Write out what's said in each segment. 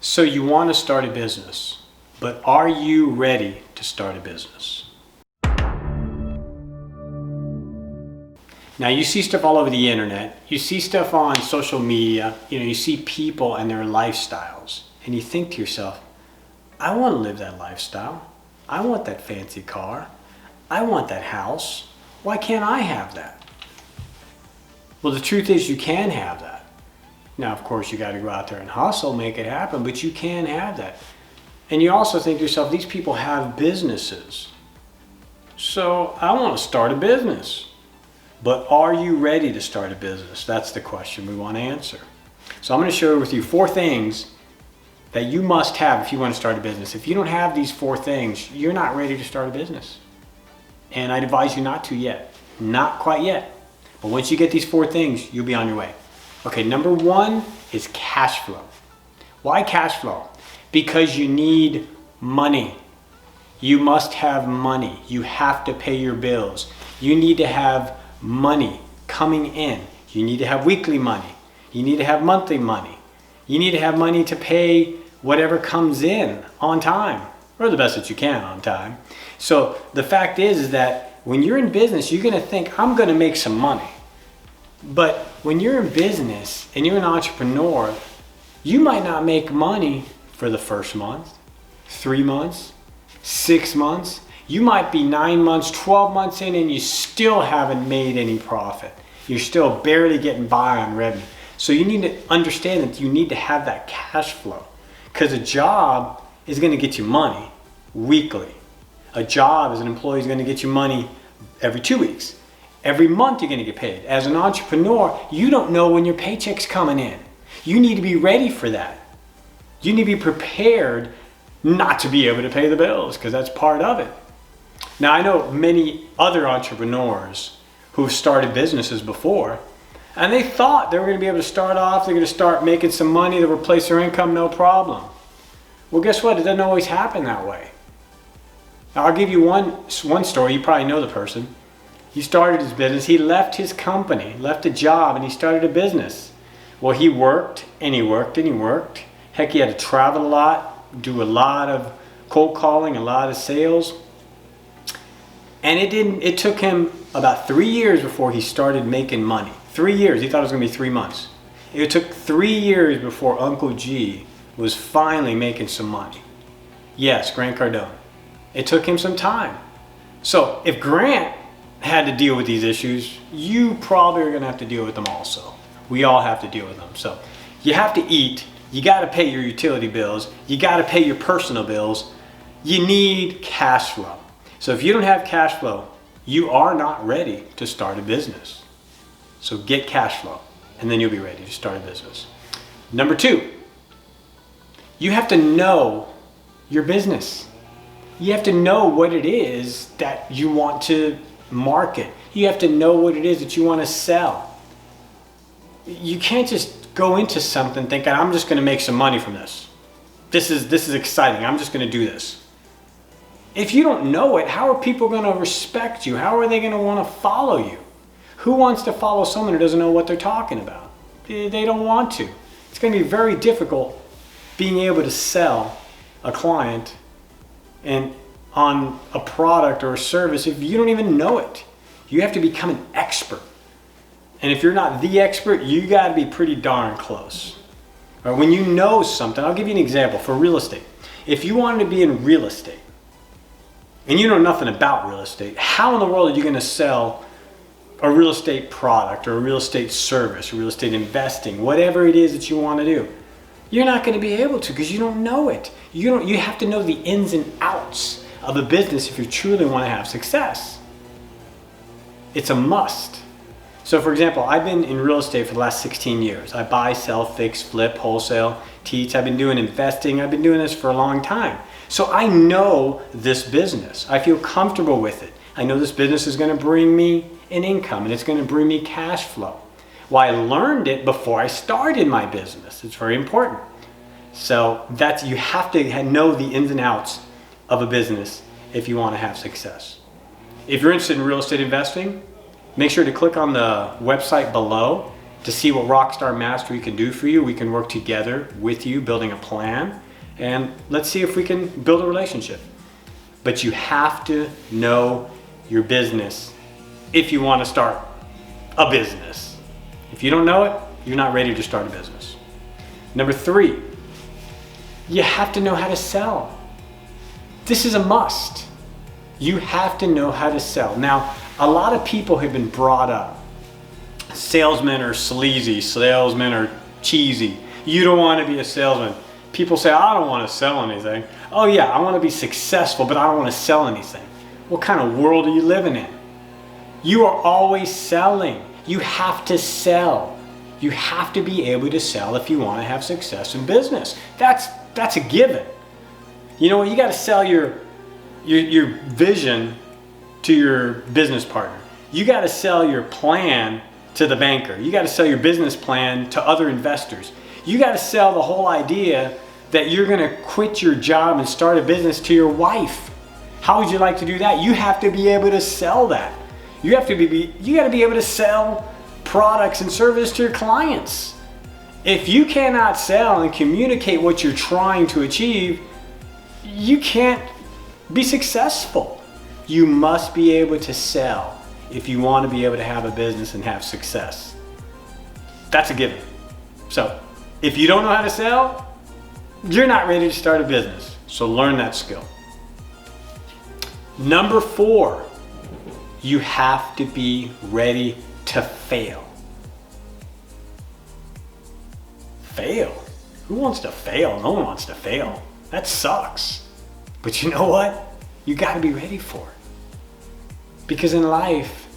So you want to start a business, but are you ready to start a business? Now you see stuff all over the internet, you see stuff on social media, you see people and their lifestyles, and you think to yourself, I want to live that lifestyle. I want that fancy car. I want that house. Why can't I have that? Well, the truth is you can have that. Now, of course, you got to go out there and hustle, make it happen, but you can have that. And you also think to yourself, these people have businesses. So I want to start a business. But are you ready to start a business? That's the question we want to answer. So I'm going to share with you 4 things that you must have if you want to start a business. If you don't have these 4 things, you're not ready to start a business. And I'd advise you not to yet. Not quite yet. But once you get these 4 things, you'll be on your way. Okay, number 1 is cash flow. Why cash flow? Because you need money. You must have money. You have to pay your bills. You need to have money coming in. You need to have weekly money. You need to have monthly money. You need to have money to pay whatever comes in on time, or the best that you can on time. So the fact is that when you're in business, you're going to think, I'm going to make some money. But when you're in business and you're an entrepreneur, you might not make money for the first month, 3 months, 6 months. You might be 9 months, 12 months in, and you still haven't made any profit. You're still barely getting by on revenue. So you need to understand that you need to have that cash flow, because a job is going to get you money weekly. A job as an employee is going to get you money every 2 weeks. Every month you're going to get paid. As an entrepreneur, you don't know when your paycheck's coming in. You need to be ready for that. You need to be prepared not to be able to pay the bills, because that's part of it. Now, I know many other entrepreneurs who've started businesses before, and they thought they were going to be able to start off, they're going to start making some money to replace their income, no problem. Well, guess what? It doesn't always happen that way. Now, I'll give you one story. You probably know the person. He started his business. He left his company, left a job, and he started a business. Well, he worked and he worked and he worked. Heck, he had to travel a lot, do a lot of cold calling, a lot of sales. And it took him about 3 years before he started making money. 3 years. He thought it was going to be 3 months. It took 3 years before Uncle G was finally making some money. Yes, Grant Cardone. It took him some time. So if Grant had to deal with these issues, you probably are going to have to deal with them also. We all have to deal with them. So you have to eat. You got to pay your utility bills. You got to pay your personal bills. You need cash flow. So if you don't have cash flow, you are not ready to start a business. So get cash flow, and then you'll be ready to start a business. Number 2, you have to know your business. You have to know what it is that you want to market. You have to know what it is that you want to sell. You can't just go into something thinking, I'm just going to make some money from this. This is exciting. I'm just going to do this. If you don't know it, how are people going to respect you? How are they going to want to follow you? Who wants to follow someone who doesn't know what they're talking about? They don't want to. It's going to be very difficult being able to sell a client and on a product or a service if you don't even know it. You have to become an expert. And if you're not the expert, you got to be pretty darn close. Or when you know something, I'll give you an example for real estate. If you wanted to be in real estate and you know nothing about real estate, how in the world are you going to sell a real estate product or a real estate service, or real estate investing, whatever it is that you want to do? You're not going to be able to, because you don't know it. You have to know the ins and outs of a business if you truly want to have success. It's a must. So for example, I've been in real estate for the last 16 years. I buy, sell, fix, flip, wholesale, teach. I've been doing investing. I've been doing this for a long time. So I know this business. I feel comfortable with it. I know this business is going to bring me an income, and it's going to bring me cash flow. Well, I learned it before I started my business. It's very important. So you have to know the ins and outs of a business if you want to have success. If you're interested in real estate investing, make sure to click on the website below to see what Rockstar Mastery can do for you. We can work together with you, building a plan, and let's see if we can build a relationship. But you have to know your business if you want to start a business. If you don't know it, you're not ready to start a business. Number 3, you have to know how to sell. This is a must. You have to know how to sell. Now, a lot of people have been brought up. Salesmen are sleazy, salesmen are cheesy. You don't want to be a salesman. People say, I don't want to sell anything. Oh yeah, I want to be successful, but I don't want to sell anything. What kind of world are you living in? You are always selling. You have to sell. You have to be able to sell if you want to have success in business. That's a given. You know what? You got to sell your vision to your business partner. You got to sell your plan to the banker. You got to sell your business plan to other investors. You got to sell the whole idea that you're going to quit your job and start a business to your wife. How would you like to do that? You have to be able to sell that. You got to be able to sell products and services to your clients. If you cannot sell and communicate what you're trying to achieve, you can't be successful. You must be able to sell if you want to be able to have a business and have success. That's a given. So if you don't know how to sell, you're not ready to start a business. So learn that skill. Number 4, you have to be ready to fail. Fail? Who wants to fail? No one wants to fail. That sucks. But you know what? You got to be ready for it. Because in life,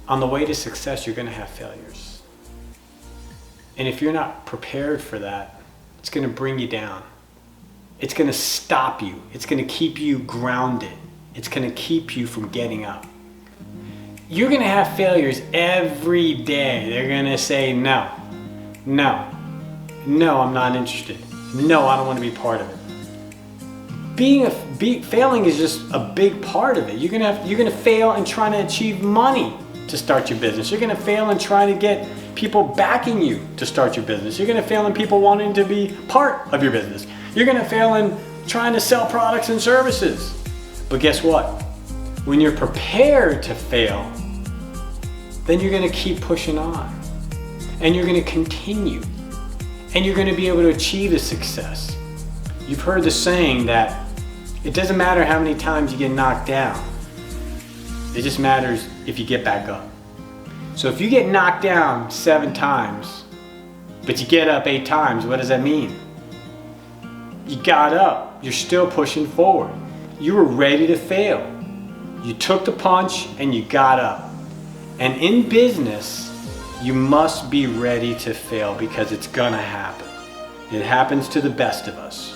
on the way to success, you're going to have failures. And if you're not prepared for that, it's going to bring you down. It's going to stop you. It's going to keep you grounded. It's going to keep you from getting up. You're going to have failures every day. They're going to say, no, I'm not interested. No, I don't want to be part of it. Failing is just a big part of it. You're gonna fail in trying to achieve money to start your business. You're gonna fail in trying to get people backing you to start your business. You're gonna fail in people wanting to be part of your business. You're gonna fail in trying to sell products and services. But guess what? When you're prepared to fail, then you're gonna keep pushing on. And you're gonna continue. And you're gonna be able to achieve the success. You've heard the saying that it doesn't matter how many times you get knocked down. It just matters if you get back up. So if you get knocked down 7 times, but you get up 8 times, what does that mean? You got up. You're still pushing forward. You were ready to fail. You took the punch and you got up. And in business, you must be ready to fail because it's gonna happen. It happens to the best of us.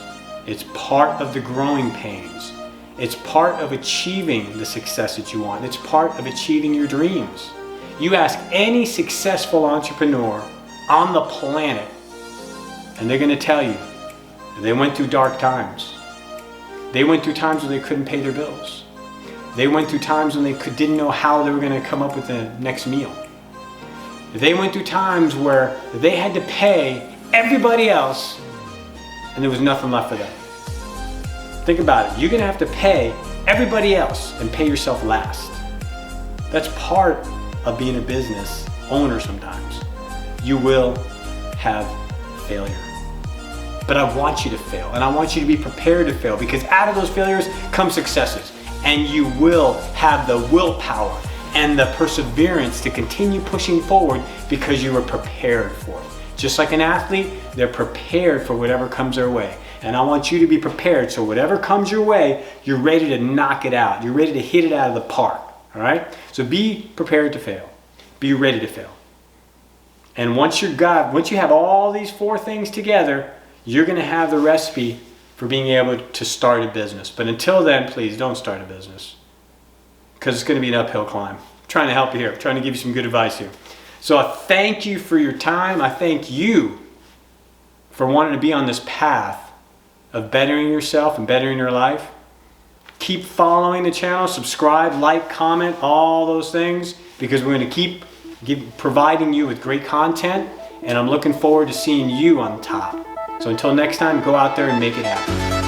It's part of the growing pains. It's part of achieving the success that you want. It's part of achieving your dreams. You ask any successful entrepreneur on the planet, and they're going to tell you they went through dark times. They went through times when they couldn't pay their bills. They went through times when they didn't know how they were going to come up with the next meal. They went through times where they had to pay everybody else and there was nothing left for them. Think about it. You're going to have to pay everybody else and pay yourself last. That's part of being a business owner sometimes. You will have failure. But I want you to fail, and I want you to be prepared to fail, because out of those failures come successes, and you will have the willpower and the perseverance to continue pushing forward because you were prepared for it. Just like an athlete, they're prepared for whatever comes their way. And I want you to be prepared, so whatever comes your way, you're ready to knock it out. You're ready to hit it out of the park, all right? So be prepared to fail. Be ready to fail. And once you have all these 4 things together, you're gonna have the recipe for being able to start a business. But until then, please don't start a business, because it's gonna be an uphill climb. I'm trying to help you here, I'm trying to give you some good advice here. So I thank you for your time. I thank you for wanting to be on this path of bettering yourself and bettering your life. Keep following the channel, subscribe, like, comment, all those things, because we're going to keep providing you with great content, and I'm looking forward to seeing you on top. So until next time, go out there and make it happen.